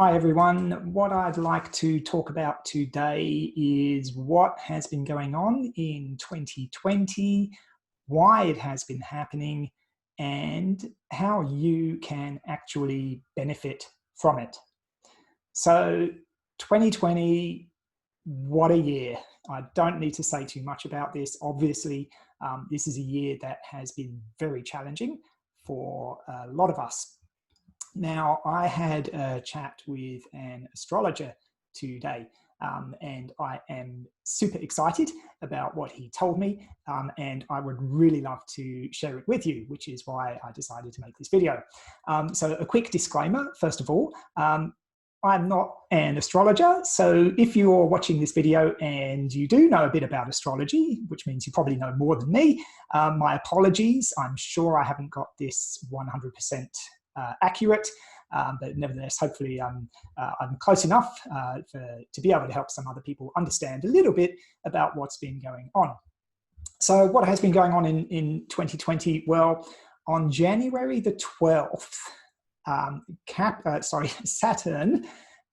Hi everyone. What I'd like to talk about today is what has been going on in 2020, why it has been happening, and how you can actually benefit from it. So 2020, what a year. I don't need to say too much about this. Obviously, this is a year that has been very challenging for a lot of us. Now, I had a chat with an astrologer today, and I am super excited about what he told me, and I would really love to share it with you, which is why I decided to make this video. So a quick disclaimer, first of all, I'm not an astrologer, so if you're watching this video and you do know a bit about astrology, which means you probably know more than me, my apologies. I'm sure I haven't got this 100% accurate, but nevertheless, hopefully I'm close enough to be able to help some other people understand a little bit about what's been going on. So what has been going on in 2020? Well, on January the 12th, Saturn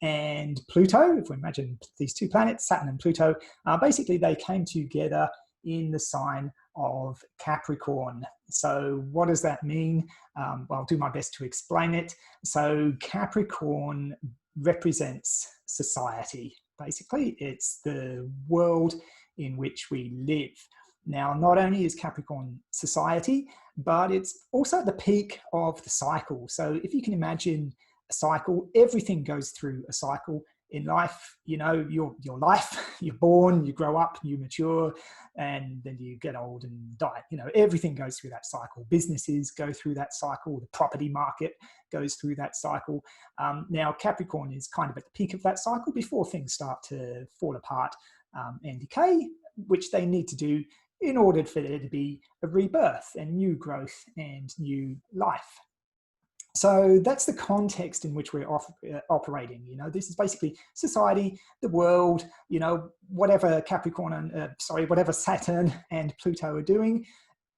and Pluto, if we imagine these two planets, Saturn and Pluto, basically they came together in the sign of Capricorn. So what does that mean? Well, I'll do my best to explain it. So Capricorn represents society. Basically, it's the world in which we live. Now, not only is Capricorn society, but it's also at the peak of the cycle. So if you can imagine a cycle, everything goes through a cycle. In life, you know, your life, you're born, you grow up, you mature, and then you get old and die. You know, everything goes through that cycle. Businesses go through that cycle. The property market goes through that cycle. Now, Capricorn is kind of at the peak of that cycle before things start to fall apart and decay, which they need to do in order for there to be a rebirth and new growth and new life. So that's the context in which we're operating. You know, this is basically society, the world, you know, whatever whatever Saturn and Pluto are doing,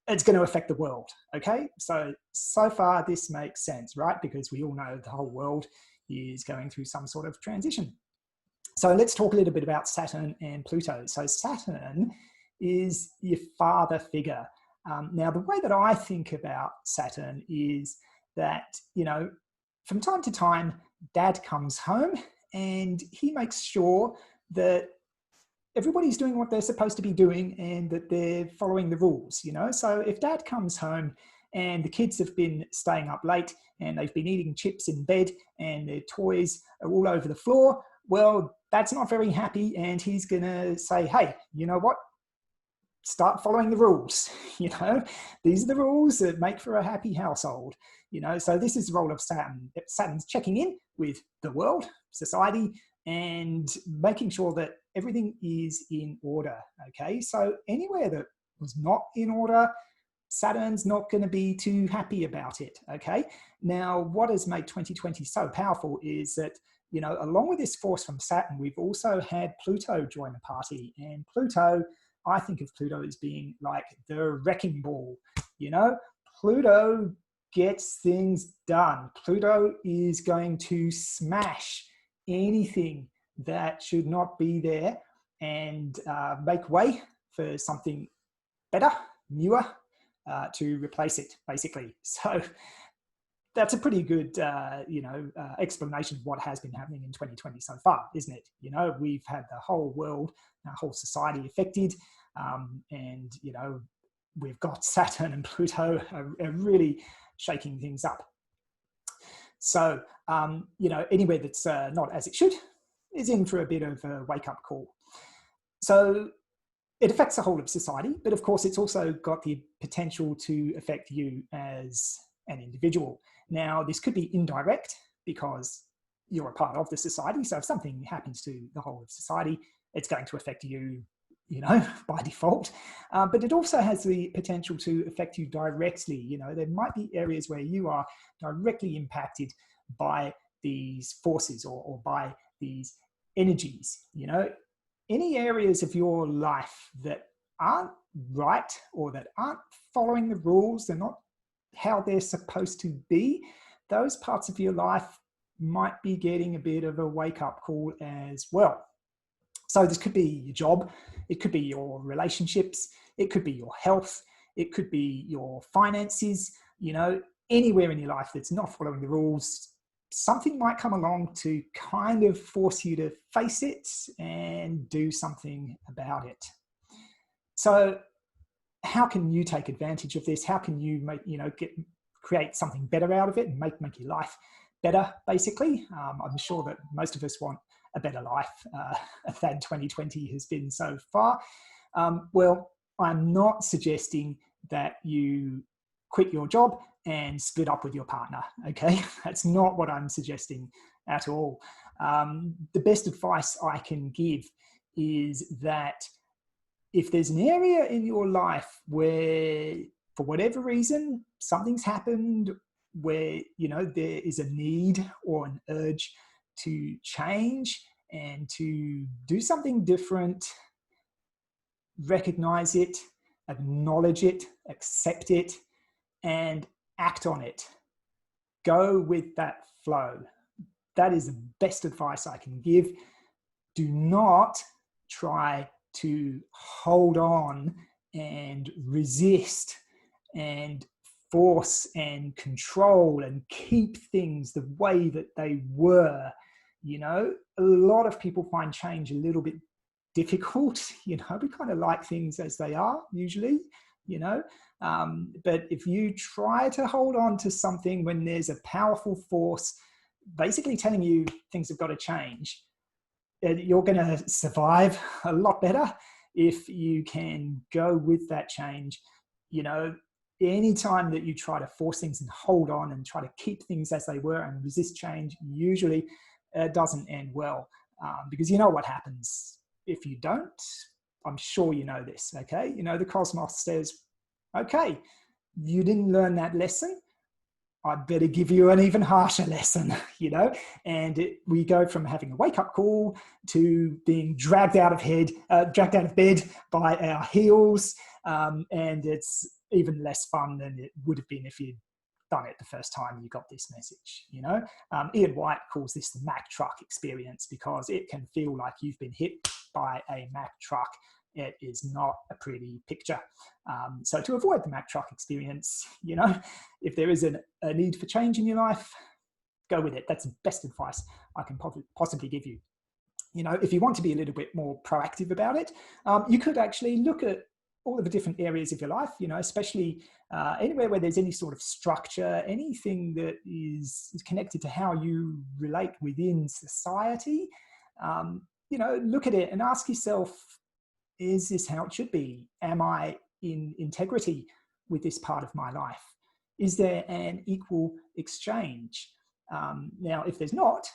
it's going to affect the world. Okay. So far this makes sense, right? Because we all know the whole world is going through some sort of transition. So let's talk a little bit about Saturn and Pluto. So Saturn is your father figure. Now, the way that I think about Saturn is that, you know, from time to time, dad comes home and he makes sure that everybody's doing what they're supposed to be doing and that they're following the rules, you know. So if dad comes home and the kids have been staying up late and they've been eating chips in bed and their toys are all over the floor, well, dad's not very happy and he's going to say, hey, you know what? Start following the rules. You know, these are the rules that make for a happy household. You know, so this is the role of Saturn. Saturn's checking in with the world, society, and making sure that everything is in order. Okay, so anywhere that was not in order, Saturn's not going to be too happy about it. Okay, now what has made 2020 so powerful is that, you know, along with this force from Saturn, we've also had Pluto join the party, and Pluto, I think of Pluto as being like the wrecking ball. You know, Pluto gets things done. Pluto is going to smash anything that should not be there and make way for something better, newer, to replace it, basically. So that's a pretty good, explanation of what has been happening in 2020 so far, isn't it? You know, we've had the whole world, our whole society affected, and, you know, we've got Saturn and Pluto are really shaking things up. So, you know, anywhere that's not as it should is in for a bit of a wake-up call. So it affects the whole of society, but of course it's also got the potential to affect you as an individual. Now, this could be indirect because you're a part of the society. So if something happens to the whole of society, it's going to affect you, you know, by default. But it also has the potential to affect you directly. You know, there might be areas where you are directly impacted by these forces or by these energies. You know, any areas of your life that aren't right or that aren't following the rules, they're not how they're supposed to be, those parts of your life might be getting a bit of a wake-up call as well. So this could be your job, it could be your relationships, it could be your health, it could be your finances, you know, anywhere in your life that's not following the rules. Something might come along to kind of force you to face it and do something about it. So how can you take advantage of this? How can you make, create something better out of it and make your life better, basically? I'm sure that most of us want a better life than 2020 has been so far. Well, I'm not suggesting that you quit your job and split up with your partner, okay? That's not what I'm suggesting at all. The best advice I can give is that if there's an area in your life where, for whatever reason, something's happened where, there is a need or an urge to change and to do something different, recognize it, acknowledge it, accept it, and act on it. Go with that flow. That is the best advice I can give. Do not try to hold on and resist and force and control and keep things the way that they were. A lot of people find change a little bit difficult. We kind of like things as they are usually, but if you try to hold on to something when there's a powerful force basically telling you things have got to change, you're going to survive a lot better if you can go with that change. Anytime that you try to force things and hold on and try to keep things as they were and resist change, usually doesn't end well, because you know what happens if you don't. I'm sure you know this, okay? The cosmos says, okay, you didn't learn that lesson, I'd better give you an even harsher lesson, and we go from having a wake-up call to being dragged out of bed by our heels, and it's even less fun than it would have been if you'd done it the first time you got this message. Ian White calls this the Mack truck experience because it can feel like you've been hit by a Mack truck. It is not a pretty picture. So to avoid the Mack truck experience, if there is a need for change in your life, go with it. That's the best advice I can possibly give you. If you want to be a little bit more proactive about it, you could actually look at all of the different areas of your life, especially anywhere where there's any sort of structure, anything that is connected to how you relate within society. Look at it and ask yourself, is this how it should be? Am I in integrity with this part of my life? Is there an equal exchange? Now, if there's not,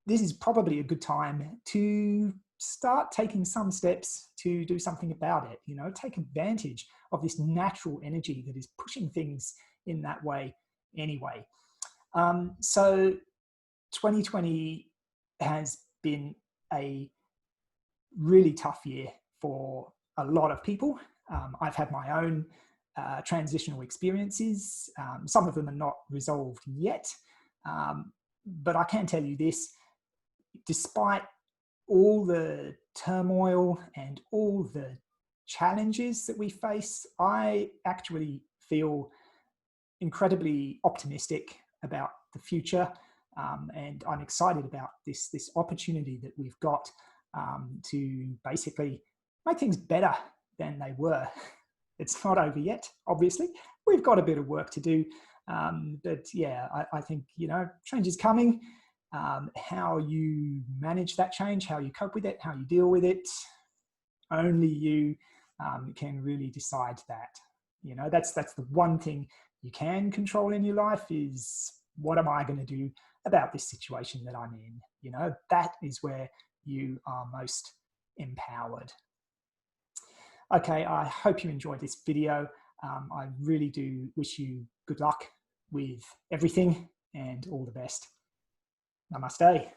this is probably a good time to start taking some steps to do something about it. Take advantage of this natural energy that is pushing things in that way anyway. So 2020 has been a really tough year for a lot of people. I've had my own transitional experiences. Some of them are not resolved yet, but I can tell you this: despite all the turmoil and all the challenges that we face, I actually feel incredibly optimistic about the future, and I'm excited about this opportunity that we've got to basically make things better than they were. It's not over yet, obviously. We've got a bit of work to do, but yeah, I think, change is coming. How you manage that change, how you cope with it, how you deal with it, only you can really decide that. That's the one thing you can control in your life is, what am I going to do about this situation that I'm in? That is where you are most empowered. Okay, I hope you enjoyed this video. I really do wish you good luck with everything and all the best. Namaste.